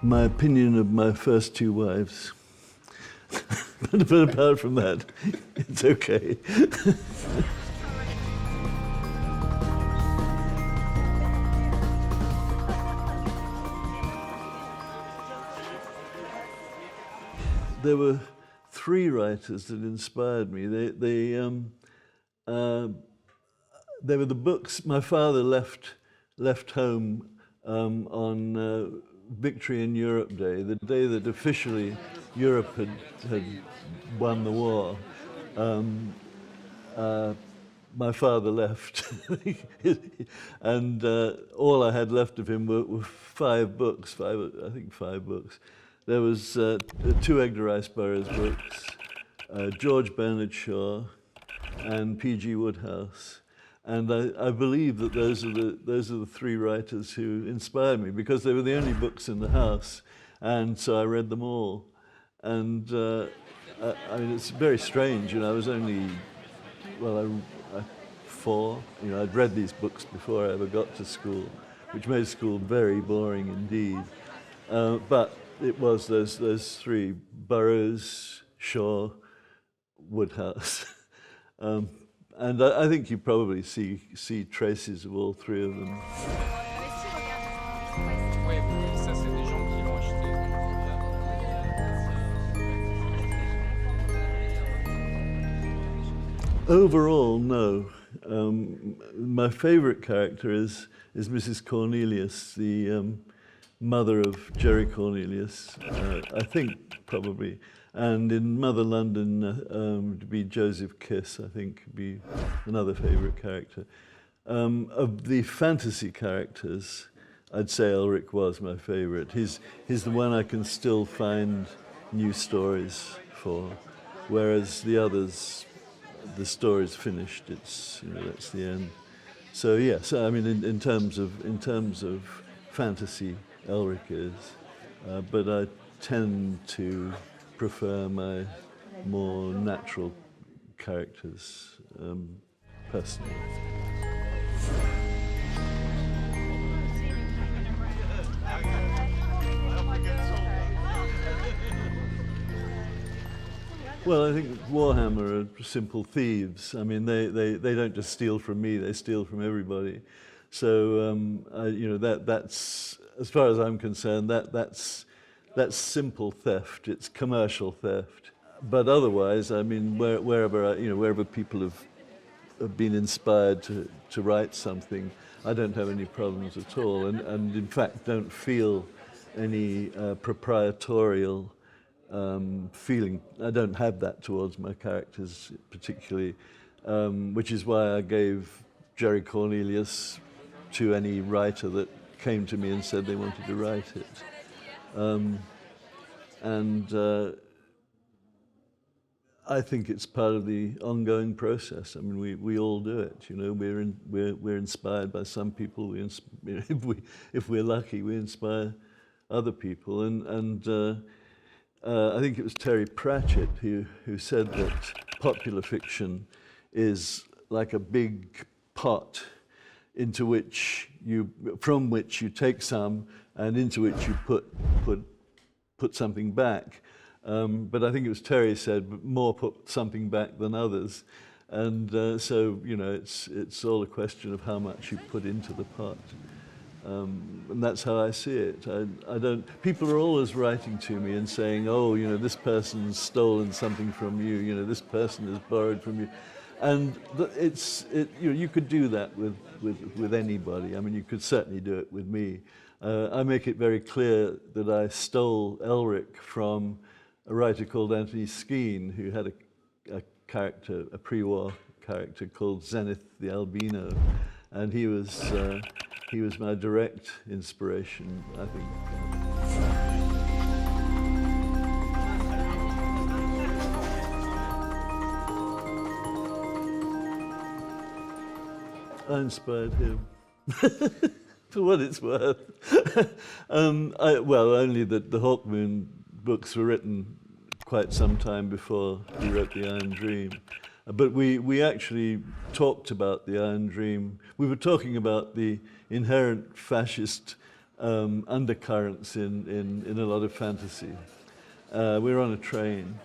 my opinion of my first two wives. But apart from that, it's okay. There were three writers that inspired me. They were the books. My father left home on Victory in Europe Day, the day that officially Europe had won the war. My father left, and all I had left of him were five books. I think five books. There was two Edgar Rice Burroughs books, George Bernard Shaw, and P.G. Wodehouse. And I believe that those are the three writers who inspired me, because they were the only books in the house, and so I read them all. And I mean, it's very strange. You know, I was only, well, I 4. You know, I'd read these books before I ever got to school, which made school very boring indeed. But it was those three: Burroughs, Shaw, Wodehouse. And I think you probably see traces of all three of them. Overall, no. My favorite character is Mrs. Cornelius, the mother of Jerry Cornelius, I think, probably. And in Mother London, to be Joseph Kiss, I think, would be another favorite character. Of the fantasy characters, I'd say Elric was my favorite. He's the one I can still find new stories for, whereas the others, the story's finished. It's, you know, that's the end. So yes, I mean, in terms of fantasy, Elric is, but I tend to prefer my more natural characters personally. Well, I think Warhammer are simple thieves. I mean, they don't just steal from me; they steal from everybody. So you know, that's, as far as I'm concerned, that's simple theft. It's commercial theft. But otherwise, I mean, wherever people have been inspired to write something, I don't have any problems at all, and in fact don't feel any proprietorial feeling. I don't have that towards my characters particularly, which is why I gave Jerry Cornelius to any writer that came to me and said they wanted to write it. I think it's part of the ongoing process. I mean, we all do it. You know, we're inspired by some people. If we're lucky, we inspire other people. I think it was Terry Pratchett who said that popular fiction is like a big pot from which you take some, and into which you put something back. But I think it was Terry said, more put something back than others. And so, you know, it's all a question of how much you put into the pot. And that's how I see it. People are always writing to me and saying, oh, you know, this person's stolen something from you, you know, this person has borrowed from you. And you could do that with anybody. I mean, you could certainly do it with me. I make it very clear that I stole Elric from a writer called Anthony Skene, who had a character, a pre-war character called Zenith the Albino, and he was my direct inspiration, I think. I inspired him, for what it's worth. Well, only that the Hawkmoon books were written quite some time before he wrote The Iron Dream. But we actually talked about The Iron Dream. We were talking about the inherent fascist undercurrents in a lot of fantasy. We were on a train,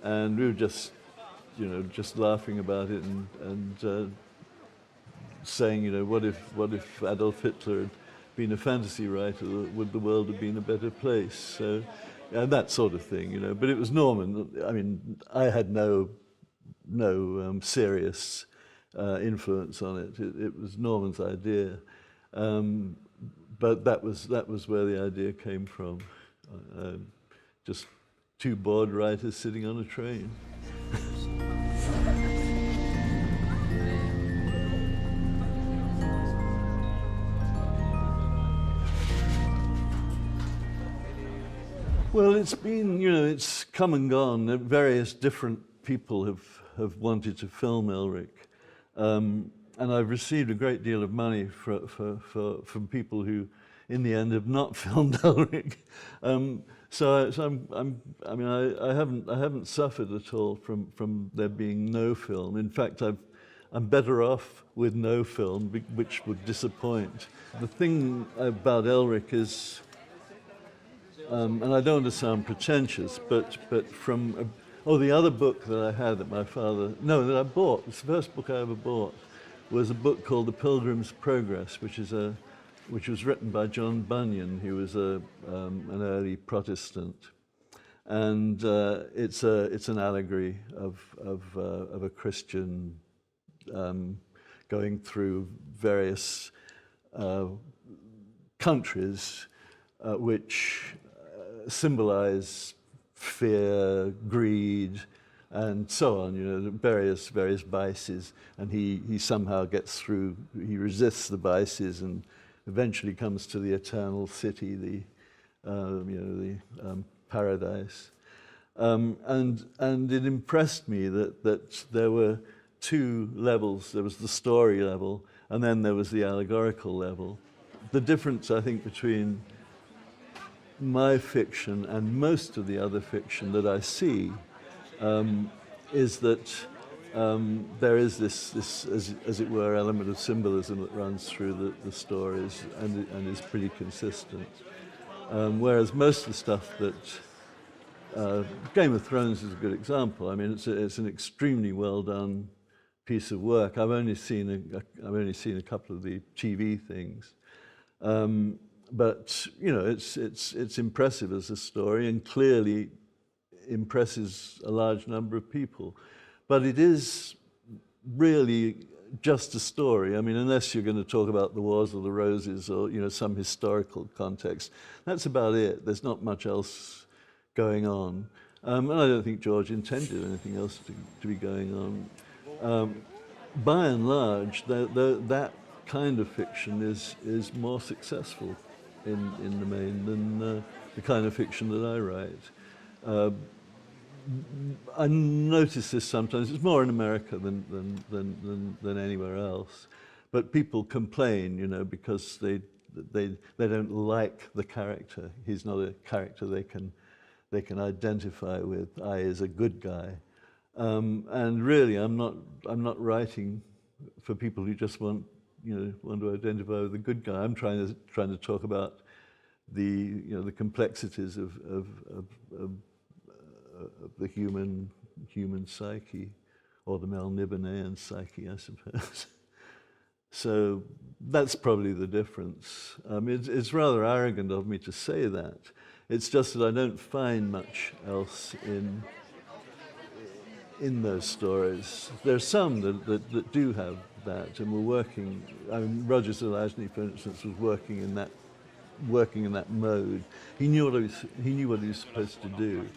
and we were just laughing about it and saying, what if Adolf Hitler had been a fantasy writer? Would the world have been a better place? So, and that sort of thing, But it was Norman. I mean, I had no serious influence on it. It was Norman's idea, but that was where the idea came from. Just two bored writers sitting on a train. Well, it's been, it's come and gone. Various different people have wanted to film Elric. And I've received a great deal of money from people who, in the end, have not filmed Elric. I haven't suffered at all from there being no film. In fact, I'm better off with no film, which would disappoint. The thing about Elric is, and I don't want to sound pretentious, but from the other book that I had that I bought, it's the first book I ever bought, was a book called The Pilgrim's Progress, which was written by John Bunyan, who was an early Protestant, and it's an allegory of a Christian going through various countries which symbolize fear, greed, and so on, various vices, and he somehow gets through, he resists the vices and eventually comes to the eternal city, the paradise. And it impressed me that there were two levels. There was the story level, and then there was the allegorical level. The difference, I think, between my fiction and most of the other fiction that I see is that there is this as it were, element of symbolism that runs through the stories and is pretty consistent. Whereas most of the stuff that Game of Thrones is a good example. I mean, it's an extremely well done piece of work. I've only seen a couple of the TV things. But it's impressive as a story and clearly impresses a large number of people. But it is really just a story. I mean, unless you're going to talk about the Wars of the Roses or some historical context, that's about it. There's not much else going on, and I don't think George intended anything else to be going on. By and large, that kind of fiction is more successful in the main than the kind of fiction that I write. I notice this sometimes. It's more in America than anywhere else. But people complain, because they don't like the character. He's not a character they can identify with. I is a good guy, and really, I'm not writing for people who just want to identify with the good guy. I'm trying to talk about the complexities of the human psyche, or the Melnibonéan psyche, I suppose. So that's probably the difference. It's rather arrogant of me to say that. It's just that I don't find much else in those stories. There's some that do have that, and we're working. I mean, Roger Zelazny, for instance, was working in that mode. He knew what he was supposed to do.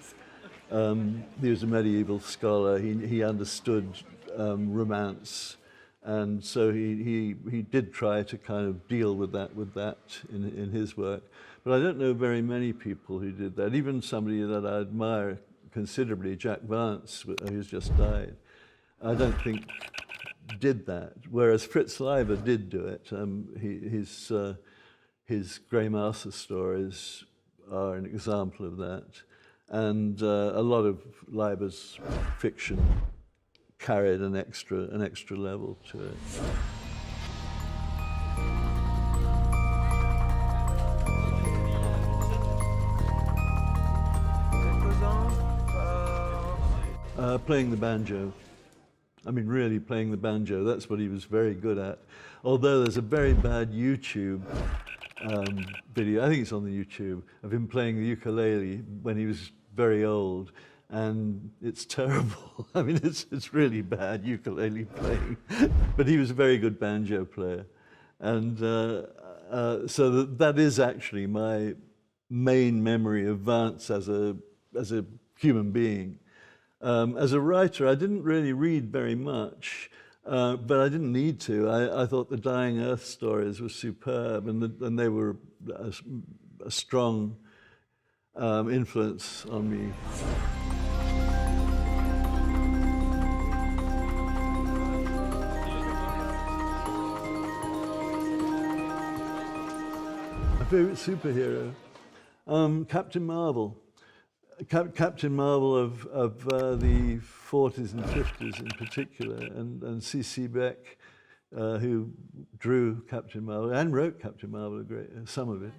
He was a medieval scholar. He understood romance, and so he did try to kind of deal with that in his work. But I don't know very many people who did that. Even somebody that I admire considerably, Jack Vance, who's just died, I don't think did that. Whereas Fritz Leiber did do it. His Grey Mouser stories are an example of that. And a lot of Leiber's fiction carried an extra level to it. Playing the banjo. I mean, really playing the banjo. That's what he was very good at. Although there's a very bad YouTube video, I think it's on the YouTube, of him playing the ukulele when he was very old. And it's terrible. I mean, it's really bad ukulele playing. But he was a very good banjo player. And so that is actually my main memory of Vance as a human being. As a writer, I didn't really read very much, but I didn't need to. I thought the Dying Earth stories were superb, and they were a strong influence on me. My favorite superhero? Captain Marvel. Captain Marvel of the 40s and 50s in particular, and C.C. Beck, who drew Captain Marvel and wrote Captain Marvel, some of it.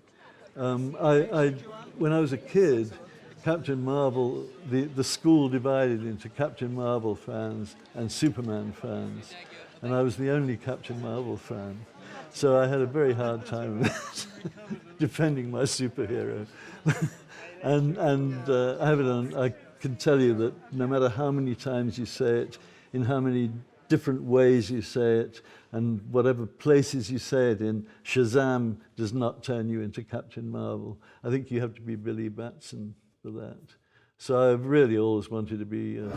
When I was a kid, Captain Marvel, the school divided into Captain Marvel fans and Superman fans, and I was the only Captain Marvel fan. So I had a very hard time defending my superhero. And I can tell you that no matter how many times you say it, in how many different ways you say it, and whatever places you say it in, Shazam does not turn you into Captain Marvel. I think you have to be Billy Batson for that. So I've really always wanted to be a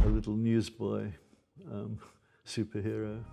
little newsboy superhero.